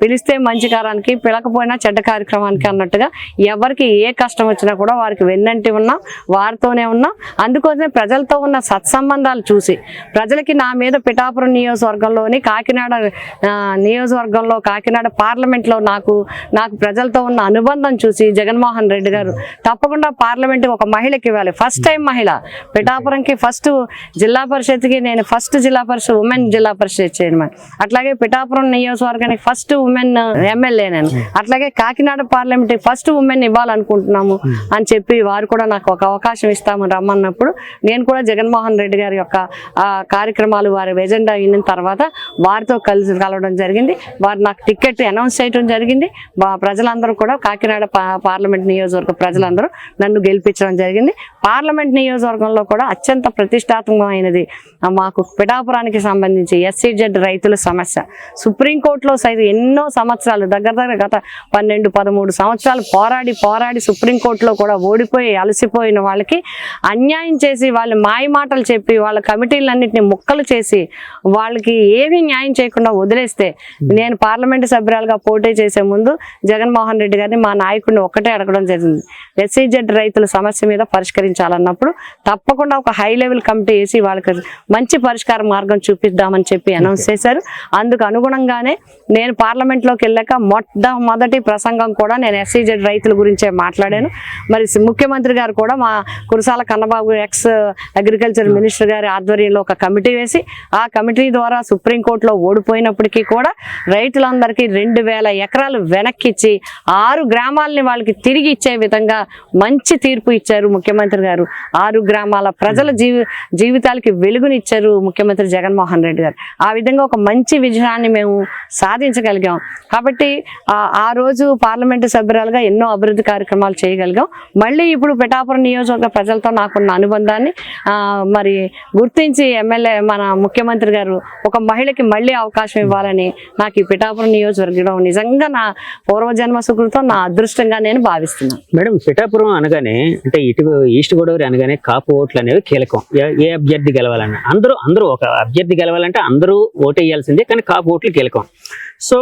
పిలిస్తే మంచి కారానికి పిలకపోయినా చెడ్డ కార్యక్రమానికి అన్నట్టుగా ఎవరికి ఏ కష్టం వచ్చినా కూడా వారికి వెన్నంటి ఉన్నాం, వారితోనే ఉన్నాం. అందుకోసమే ప్రజలతో ఉన్న సత్సంబంధాలు చూసి ప్రజలకి నా మీద పిఠాపురం నియోజకవర్గంలోని కాకినాడ నియోజకవర్గంలో కాకినాడ పార్లమెంట్లో నాకు ప్రజలతో ఉన్న అనుబంధం చూసి జగన్మోహన్ రెడ్డి గారు తప్పకుండా పార్లమెంట్ ఒక మహిళకి ఇవ్వాలి. ఫస్ట్ టైం మహిళ పిఠాపురంకి ఫస్ట్ జిల్లా పరిషత్కి నేను ఫస్ట్ జిల్లా పరిషత్ ఉమెన్ జిల్లా పరిషత్ చైర్మన్, అట్లాగే పిఠాపురం నియోజకవర్గానికి ఫస్ట్ ఉమెన్ ఎమ్మెల్యే నేను, అట్లాగే కాకినాడ పార్లమెంట్ ఫస్ట్ ఉమెన్ ఇవ్వాలనుకుంటున్నాము అని చెప్పి వారు కూడా నాకు ఒక అవకాశం ఇస్తాము రమ్మన్నప్పుడు నేను కూడా జగన్మోహన్ రెడ్డి గారి యొక్క కార్యక్రమాలు వారి ఎజెండా అయిన తర్వాత వారితో కలవడం జరిగింది. వారు నాకు టికెట్ అనౌన్స్ చేయడం జరిగింది. ప్రజలందరూ కూడా కాకినాడ పార్లమెంట్ నియోజకవర్గ ప్రజలందరూ నన్ను గెలిపించడం జరిగింది. పార్లమెంట్ నియోజకవర్గంలో కూడా అత్యంత ప్రతిష్టాత్మకమైనది మాకు పిఠాపురానికి సంబంధించి SCZ రైతుల సమస్య. సుప్రీంకోర్టులో సైతం ఎన్నో సంవత్సరాలు దగ్గర గత 12-13 సంవత్సరాలు పోరాడి సుప్రీంకోర్టులో కూడా ఓడిపోయి అలసిపోయిన వాళ్ళకి అన్యాయం చేసి వాళ్ళు మాయ మాటలు చెప్పి వాళ్ళ కమిటీలన్నింటినీ ముక్కలు చేసి వాళ్ళకి ఏమీ న్యాయం చేయకుండా వదిలేస్తే నేను పార్లమెంటు సభ్యురాలుగా పోటీ చేసే ముందు జగన్మోహన్ రెడ్డి గారిని మా నాయకుడిని ఒక్కటే అడగడం జరిగింది. SCZ రైతుల సమస్య మీద పరిష్కరించాలన్నప్పుడు తప్పకుండా ఒక హై లెవెల్ కమిటీ వేసి వాళ్ళకి మంచి పరిష్కార మార్గం చూపిద్దామని చెప్పి అనౌన్స్ చేశారు. అందుకు అనుగుణంగానే నేను పార్లమెంట్లోకి వెళ్ళాక మొట్టమొదటి ప్రసంగం కూడా నేను SCZ రైతుల గురించే మాట్లాడాను. మరి ముఖ్యమంత్రి గారు కూడా మా Kurasala Kannababu X agriculture minister గారి ఆధ్వర్యంలో ఒక కమిటీ వేసి ఆ కమిటీ ద్వారా సుప్రీంకోర్టులో ఓడిపోయినప్పటికీ కూడా రైతులందరికీ 2000 ఎకరాలు వెనక్కిచ్చి 6 గ్రామాలని వాళ్ళకి తిరిగి ఇచ్చే విధంగా మంచి తీర్పు ఇచ్చారు ముఖ్యమంత్రి గారు. 6 గ్రామాల ప్రజల జీవితాలకి వెలుగునిచ్చారు ముఖ్యమంత్రి జగన్మోహన్ రెడ్డి గారు. ఆ విధంగా ఒక మంచి విజయాన్ని మేము సాధించగలిగాం. కాబట్టి ఆ రోజు పార్లమెంటు సభ్యురాలుగా ఎన్నో అభివృద్ధి కార్యక్రమాలు చేయగలిగాం. మళ్ళీ ఇప్పుడు పిఠాపురం నియోజకవర్గ ప్రజలతో నాకున్న అనుబంధాన్ని మరి గుర్తించి ఎమ్మెల్యే మన ముఖ్యమంత్రి గారు ఒక మహిళకి మళ్ళీ అవకాశం ఇవ్వాలని నాకు ఈ పిఠాపురం నియోజకవర్గం నిజంగా నా పూర్వజన్మ సుకృతం, నా అదృష్టంగా నేను భావిస్తున్నాను. మేడం, పిఠాపురం అనగానే అంటే ఈస్ట్ గోదావరి అనగానే కాపు ఓట్లు అనేవి కీలకం. ఏ అభ్యర్థి గెలవాలన్నా అందరూ ఒక అభ్యర్థి గెలవాలంటే అందరూ ఓటేయాల్సిందే, కానీ కాపు ఓట్లు కీలకం. సో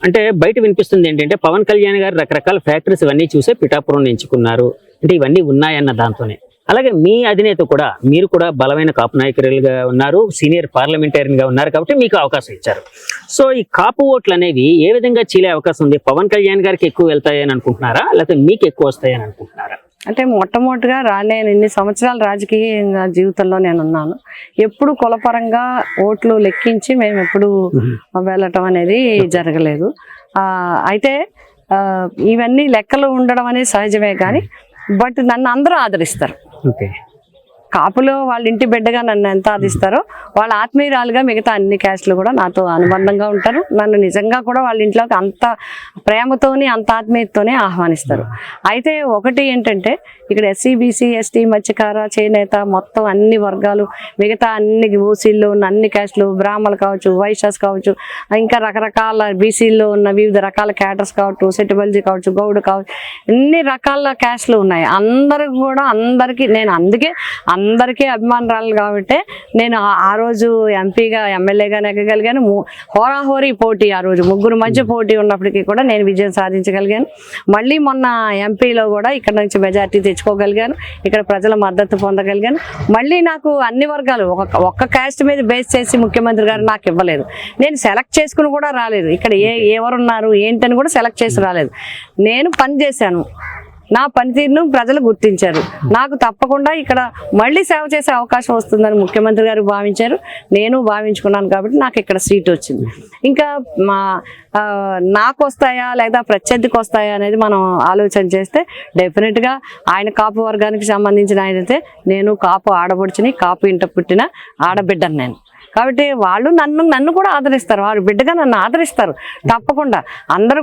అంటే బయట వినిపిస్తుంది ఏంటంటే పవన్ కళ్యాణ్ గారు రకరకాల ఫ్యాక్టరీస్ ఇవన్నీ చూసే పిఠాపురం ఎంచుకున్నారు అంటే ఇవన్నీ ఉన్నాయన్న దాంతోనే. అలాగే మీ అధినేత కూడా మీరు కూడా బలమైన కాపు నాయకులుగా ఉన్నారు, సీనియర్ పార్లమెంటేరియన్ గా ఉన్నారు కాబట్టి మీకు అవకాశం ఇచ్చారు. సో ఈ కాపు ఓట్లు అనేవి ఏ విధంగా చీలే అవకాశం ఉంది? పవన్ కళ్యాణ్ గారికి ఎక్కువ వెళ్తాయని అనుకుంటున్నారా, లేకపోతే మీకు ఎక్కువ వస్తాయని అనుకుంటున్నారా? అంటే మొట్టమొదటిగా నేను ఇన్ని సంవత్సరాల రాజకీయ జీవితంలో నేను ఉన్నాను. ఎప్పుడు కులపరంగా ఓట్లు లెక్కించి మేము ఎప్పుడు వెళ్ళటం అనేది జరగలేదు. అయితే ఇవన్నీ లెక్కలు ఉండడం అనేది సహజమే, కానీ బట్ నన్ను అందరూ ఆదరిస్తారు. కాపులో వాళ్ళ ఇంటి బిడ్డగా నన్ను ఎంత ఆదిస్తారో వాళ్ళ ఆత్మీయురాలుగా మిగతా అన్ని క్యాస్ట్లు కూడా నాతో అనుబంధంగా ఉంటారు. నన్ను నిజంగా కూడా వాళ్ళ ఇంట్లోకి అంత ప్రేమతోని అంత ఆత్మీయతతోనే ఆహ్వానిస్తారు. అయితే ఒకటి ఏంటంటే ఇక్కడ SC BC ST మత్స్యకార చేనేత మొత్తం అన్ని వర్గాలు మిగతా అన్ని ఓసీల్లో ఉన్న అన్ని క్యాస్ట్లు, బ్రాహ్మణులు కావచ్చు, వైశ్యాస్ కావచ్చు, ఇంకా రకరకాల బీసీల్లో ఉన్న వివిధ రకాల క్యాటర్స్ కావచ్చు, సెటిబల్జీ కావచ్చు, గౌడ్ కావచ్చు, ఎన్ని రకాల క్యాస్ట్లు ఉన్నాయి. అందరికి కూడా నేను అందుకే అందరికీ అభిమానురాలు కాబట్టి నేను ఆ రోజు ఎంపీగా ఎమ్మెల్యేగా నెగ్గగలిగాను. హోరాహోరీ పోటీ, ఆ రోజు 3 మధ్య పోటీ ఉన్నప్పటికీ కూడా నేను విజయం సాధించగలిగాను. మళ్ళీ మొన్న ఎంపీలో కూడా ఇక్కడ నుంచి మెజార్టీ తెచ్చుకోగలిగాను, ఇక్కడ ప్రజల మద్దతు పొందగలిగాను. మళ్ళీ నాకు అన్ని వర్గాలు ఒక్క క్యాస్ట్ మీద బేస్ చేసి ముఖ్యమంత్రి గారు నాకు ఇవ్వలేదు. నేను సెలెక్ట్ చేసుకుని కూడా రాలేదు. ఇక్కడ ఎవరున్నారు ఏంటని కూడా సెలెక్ట్ చేసి రాలేదు. నేను పని చేశాను, నా పనితీరును ప్రజలు గుర్తించారు. నాకు తప్పకుండా ఇక్కడ మళ్ళీ సేవ చేసే అవకాశం వస్తుందని ముఖ్యమంత్రి గారు భావించారు, నేను భావించుకున్నాను. కాబట్టి నాకు ఇక్కడ సీట్ వచ్చింది. ఇంకా నాకు వస్తాయా లేదా ప్రత్యర్థికి వస్తాయా అనేది మనం ఆలోచన చేస్తే డెఫినెట్గా ఆయన కాపు వర్గానికి సంబంధించిన ఆయనైతే నేను కాపు ఆడబడుచుని, కాపు ఇంట పుట్టిన ఆడబిడ్డను నేను. కాబట్టి వాళ్ళు నన్ను కూడా ఆదరిస్తారు, వారు బిడ్డగా నన్ను ఆదరిస్తారు తప్పకుండా. అందరూ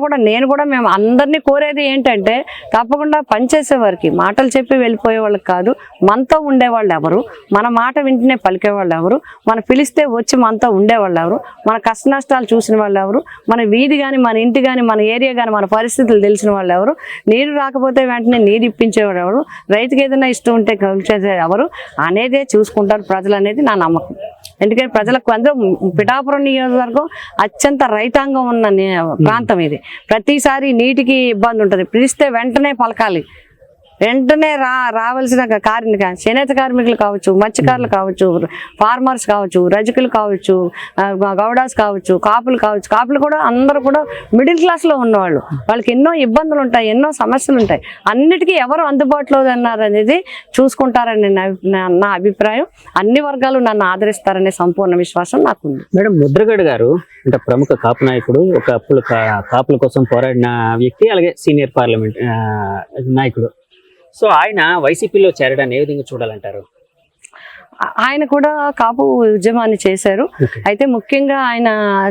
కూడా మేము అందరినీ కోరేది ఏంటంటే తప్పకుండా పనిచేసేవారికి మాటలు చెప్పి వెళ్ళిపోయే వాళ్ళకి కాదు, మనతో ఉండేవాళ్ళు ఎవరు, మన మాట వింటనే పలికేవాళ్ళు ఎవరు, మన పిలిస్తే వచ్చి మనతో ఉండేవాళ్ళు ఎవరు, మన కష్ట నష్టాలు చూసిన వాళ్ళు ఎవరు, మన వీధి కానీ మన ఇంటి కానీ మన ఏరియా కానీ మన పరిస్థితులు తెలిసిన వాళ్ళు ఎవరు, నీరు రాకపోతే వెంటనే నీరు ఇప్పించేవాడు ఎవరు, రైతుకి ఏదైనా ఇష్టం ఉంటే కలిసేది ఎవరు అనేదే చూసుకుంటారు ప్రజలు అనేది నా నమ్మకం. ఎందుకంటే ప్రజలకు అందరూ పిఠాపురం నియోజకవర్గం అత్యంత రైతాంగం ఉన్న ప్రాంతం ఇది. ప్రతిసారి నీటికి ఇబ్బంది ఉంటుంది, పిలిస్తే వెంటనే పలకాలి, వెంటనే రావాల్సిన చేనేత కార్మికులు కావచ్చు, మత్స్యకారులు కావచ్చు, ఫార్మర్స్ కావచ్చు, రజకులు కావచ్చు, గౌడాస్ కావచ్చు, కాపులు కావచ్చు. కాపులు కూడా అందరూ కూడా మిడిల్ క్లాస్లో ఉన్నవాళ్ళు, వాళ్ళకి ఎన్నో ఇబ్బందులు ఉంటాయి, ఎన్నో సమస్యలు ఉంటాయి. అన్నిటికీ ఎవరు అందుబాటులో ఉన్నారు అనేది చూసుకుంటారని నా అభిప్రాయం. అన్ని వర్గాలు నన్ను ఆదరిస్తారనే సంపూర్ణ విశ్వాసం నాకుంది. మేడం, ముద్రగడ గారు అంటే ప్రముఖ కాపు నాయకుడు, ఒక కాపుల కోసం పోరాడిన వ్యక్తి, అలాగే సీనియర్ పార్లమెంట్ నాయకుడు. సో ఆయన వైసీపీలో చేరడాన్ని ఏ విధంగా చూడాలంటారు? ఆయన కూడా కాపు ఉద్యమాన్ని చేశారు. అయితే ముఖ్యంగా ఆయన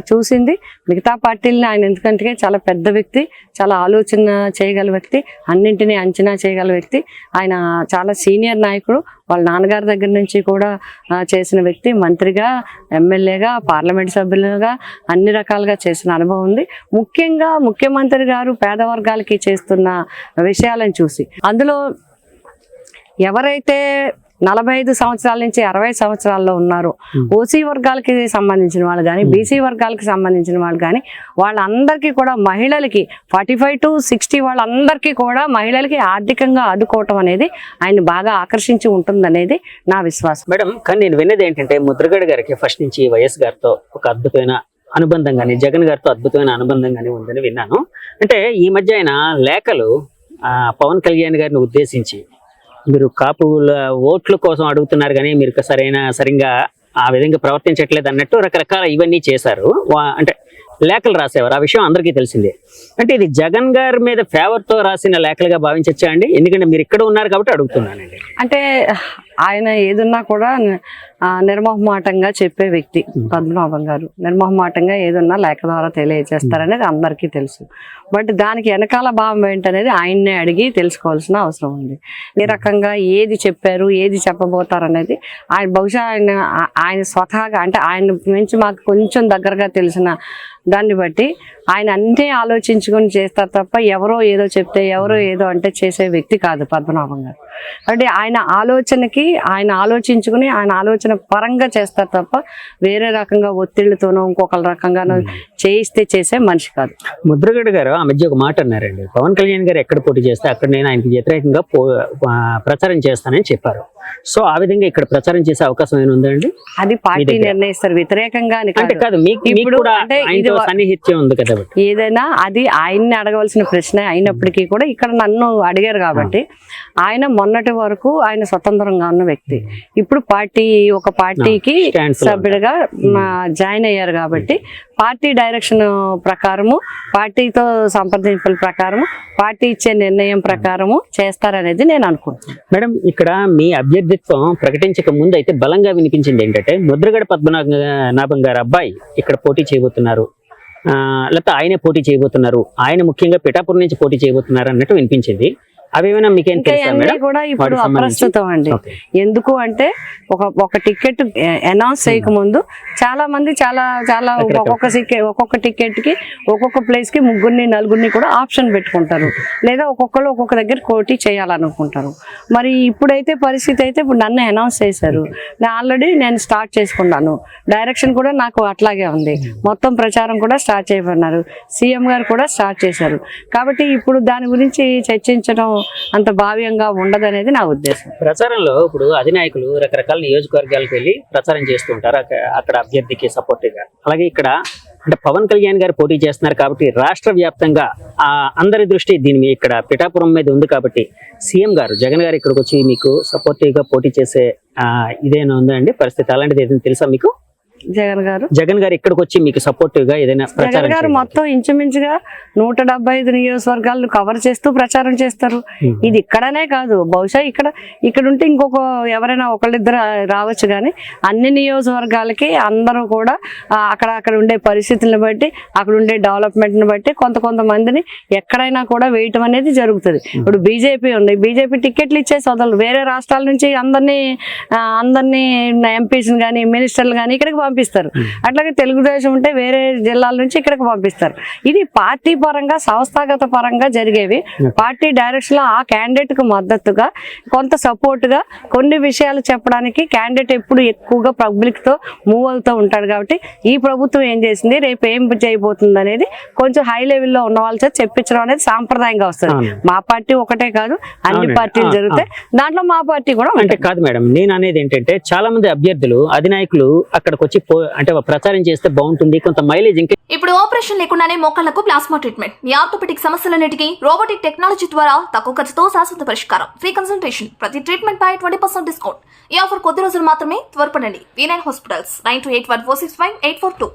చూసింది మిగతా పార్టీలని. ఆయన ఎందుకంటే చాలా పెద్ద వ్యక్తి, చాలా ఆలోచన చేయగల వ్యక్తి, అన్నింటినీ అంచనా చేయగల వ్యక్తి. ఆయన చాలా సీనియర్ నాయకుడు. వాళ్ళ నాన్నగారి దగ్గర నుంచి కూడా చేసిన వ్యక్తి, మంత్రిగా, ఎమ్మెల్యేగా, పార్లమెంట్ సభ్యులుగా అన్ని రకాలుగా చేసిన అనుభవం ఉంది. ముఖ్యంగా ముఖ్యమంత్రి గారు పేద వర్గాలకి చేస్తున్న విషయాలను చూసి, అందులో ఎవరైతే 45 సంవత్సరాల నుంచి 60 సంవత్సరాల్లో ఉన్నారు, ఓసీ వర్గాలకి సంబంధించిన వాళ్ళు కానీ, బీసీ వర్గాలకి సంబంధించిన వాళ్ళు కానీ, వాళ్ళందరికీ కూడా మహిళలకి 45 to 60 వాళ్ళందరికీ కూడా మహిళలకి ఆర్థికంగా ఆదుకోవటం అనేది ఆయన బాగా ఆకర్షించి ఉంటుందనేది నా విశ్వాసం. మేడం, కానీ నేను విన్నది ఏంటంటే ముద్రగడ గారికి ఫస్ట్ నుంచి వైఎస్ గారితో ఒక అద్భుతమైన అనుబంధం కానీ, జగన్ గారితో అద్భుతమైన అనుబంధం కానీ ఉందని విన్నాను. అంటే ఈ మధ్య ఆయన లేఖలు పవన్ కళ్యాణ్ గారిని ఉద్దేశించి, మీరు కాపుల ఓట్ల కోసం అడుగుతున్నారు కానీ మీరు సరిగ్గా ఆ విధంగా ప్రవర్తించట్లేదు అన్నట్టు రకరకాల ఇవన్నీ చేశారు. అంటే లేఖలు రాసేవారు, ఆ విషయం అందరికీ తెలిసిందే. అంటే ఇది జగన్ గారి మీద ఫేవర్ తో రాసిన లేఖలుగా భావించచ్చా అండి? ఎందుకంటే మీరు ఇక్కడ ఉన్నారు కాబట్టి అడుగుతున్నానండి. అంటే ఆయన ఏదున్నా కూడా నిర్మోహమాటంగా చెప్పే వ్యక్తి పద్మనాభం గారు. నిర్మోహమాటంగా ఏదున్నా లేఖ ద్వారా తెలియజేస్తారనేది అందరికీ తెలుసు. బట్ దానికి వెనకాల భావం ఏంటనేది ఆయన్నే అడిగి తెలుసుకోవాల్సిన అవసరం ఉంది. ఏ రకంగా ఏది చెప్పారు, ఏది చెప్పబోతారు అనేది ఆయన బహుశా ఆయన స్వతహాగా, అంటే ఆయన నుంచి మాకు కొంచెం దగ్గరగా తెలిసిన దాన్ని బట్టి ఆయన అన్నీ ఆలోచించుకొని చేస్తారు తప్ప ఎవరో ఏదో చెప్తే, ఎవరో ఏదో అంటే చేసే వ్యక్తి కాదు పద్మనాభం గారు. అంటే ఆయన ఆలోచనకి, ఆయన ఆలోచించుకుని ఆయన ఆలోచన పరంగా చేస్తారు తప్ప వేరే రకంగా ఒత్తిళ్లతోనో ఇంకొక రకంగానో చేయిస్తే చేసే మనిషి కాదు. ముద్రగడ గారు ఆ మధ్య ఒక మాట అన్నారండి, పవన్ కళ్యాణ్ గారు ఎక్కడ పోటీ చేస్తే అక్కడ నేను ఆయనకి వ్యతిరేకంగా ప్రచారం చేస్తానని చెప్పారు. సో ఆ విధంగా ఇక్కడ ప్రచారం చేసే అవకాశం ఏమైనా ఉందండి? అది పార్టీ నిర్ణయిస్తారు, వ్యతిరేకంగా కాదు. సన్నిహిత్యం ఉంది కదా, ఏదైనా అది ఆయన్ని అడగవలసిన ప్రశ్న అయినప్పటికీ కూడా ఇక్కడ నన్ను అడిగారు కాబట్టి, ఆయన మొన్నటి వరకు ఆయన స్వతంత్రంగా ఉన్న వ్యక్తి, ఇప్పుడు ఒక పార్టీకి సభ్యుడిగా జాయిన్ అయ్యారు కాబట్టి పార్టీ డైరెక్షన్ ప్రకారము, పార్టీతో సంప్రదింపుల ప్రకారము, పార్టీ ఇచ్చే నిర్ణయం ప్రకారము చేస్తారనేది నేను అనుకుంటున్నాను. మేడం, ఇక్కడ మీ అభ్యర్థిత్వం ప్రకటించక ముందు అయితే బలంగా వినిపించింది ఏంటంటే ముద్రగడ పద్మనాభం గారు అబ్బాయి ఇక్కడ పోటీ చేయబోతున్నారు, లేకపోతే ఆయనే పోటీ చేయబోతున్నారు, ఆయన ముఖ్యంగా పిఠాపురం నుంచి పోటీ చేయబోతున్నారు అన్నట్టు వినిపించింది. అవేమైనా మీకేం తెలుసా? కూడా ఇప్పుడు అప్రస్తుతం అండి. ఎందుకు అంటే ఒక టికెట్ అనౌన్స్ చేయక ముందు చాలా మంది చాలా ఒక్కొక్క టికెట్ కి ఒక్కొక్క ప్లేస్ కి 3 4 కూడా ఆప్షన్ పెట్టుకుంటారు, లేదా ఒక్కొక్కరు ఒక్కొక్క దగ్గర పోటీ చేయాలనుకుంటారు. మరి ఇప్పుడైతే పరిస్థితి అయితే ఇప్పుడు నన్ను అనౌన్స్ చేశారు, నేను స్టార్ట్ చేసుకున్నాను. డైరెక్షన్ కూడా నాకు అట్లాగే ఉంది, మొత్తం ప్రచారం కూడా స్టార్ట్ చేయబడినారు, సీఎం గారు కూడా స్టార్ట్ చేశారు. కాబట్టి ఇప్పుడు దాని గురించి చర్చించడం అంత భావ్యంగా ఉండదనేది నా ఉద్దేశం. ప్రచారంలో ఇప్పుడు అధినాయకులు రకరకాల నియోజకవర్గాలకు వెళ్ళి ప్రచారం చేస్తూ ఉంటారు, అక్కడ అభ్యర్థికి సపోర్టివ్ గా. అలాగే ఇక్కడ అంటే పవన్ కళ్యాణ్ గారు పోటీ చేస్తున్నారు కాబట్టి రాష్ట్ర వ్యాప్తంగా అందరి దృష్టి దీని ఇక్కడ పిఠాపురం మీద ఉంది కాబట్టి సీఎం గారు జగన్ గారు ఇక్కడికి వచ్చి మీకు సపోర్టివ్ గా పోటీ చేసే ఇదేనా ఉందండి పరిస్థితి? అలాంటిది ఏదైనా తెలుసా మీకు? జగన్ గారు ఇక్కడికి వచ్చి మీకు సపోర్టివ్ గా ఏదైనా జగన్ గారు మొత్తం ఇంచుమించుగా 175 నియోజకవర్గాలను కవర్ చేస్తూ ప్రచారం చేస్తారు. ఇది ఇక్కడనే కాదు, బహుశా ఇక్కడ ఉంటే ఇంకొక ఎవరైనా ఒకళ్ళిద్దరు రావచ్చు, కానీ అన్ని నియోజకవర్గాలకి అందరూ కూడా అక్కడ ఉండే పరిస్థితులను బట్టి, అక్కడ ఉండే డెవలప్మెంట్ ని బట్టి కొంతమందిని ఎక్కడైనా కూడా వేయటం అనేది జరుగుతుంది. ఇప్పుడు బీజేపీ ఉంది, బీజేపీ టికెట్లు ఇచ్చేసి వదలరు, వేరే రాష్ట్రాల నుంచి అందరినీ ఎంపీస్ కానీ మినిస్టర్లు కానీ ఇక్కడికి పంపిస్తారు. అట్లాగే తెలుగుదేశం ఉంటే వేరే జిల్లాల నుంచి ఇక్కడికి పంపిస్తారు. ఇది పార్టీ పరంగా సంస్థాగత పరంగా జరిగేవి. పార్టీ డైరెక్షన్ లో ఆ క్యాండిడేట్ కు మద్దతుగా కొంత సపోర్ట్ గా కొన్ని విషయాలు చెప్పడానికి క్యాండిడేట్ ఎప్పుడు ఎక్కువగా పబ్లిక్ తో మూవ్ అవుతూ ఉంటాడు. కాబట్టి ఈ ప్రభుత్వం ఏం చేసింది, రేపు ఏం చేయబోతుంది అనేది కొంచెం హై లెవెల్లో ఉన్న వాళ్ళ చేత చెప్పించడం అనేది సాంప్రదాయంగా వస్తుంది. మా పార్టీ ఒకటే కాదు, అన్ని పార్టీలు జరుగుతాయి, దాంట్లో మా పార్టీ కూడా అంటే కాదు మేడం. నేను అనేది ఏంటంటే చాలా మంది అభ్యర్థులు అధినాయకులు అక్కడికి వచ్చి అంటే ప్రచారం చేస్తే బాగుంటుంది, కొంత మైలేజ్ ఇంకా. ఇప్పుడు ఆపరేషన్ లేకుండానే మోకాళ్లకు ప్లాస్మా ట్రీట్మెంట్, మీ ఆర్థోపెటిక్ సమస్యలన్నిటికీ రోబోటిక్ టెక్నాలజీ ద్వారా తక్కువ ఖర్చుతో శాశ్వత పరిష్కారం, ఫ్రీ కన్సల్టేషన్, ప్రతి ట్రీట్మెంట్ పై 20% డిస్కౌంట్. ఈ ఆఫర్ కొద్ది రోజులు మాత్రమే, త్వరపడండి. V9 hospitals 9281465842.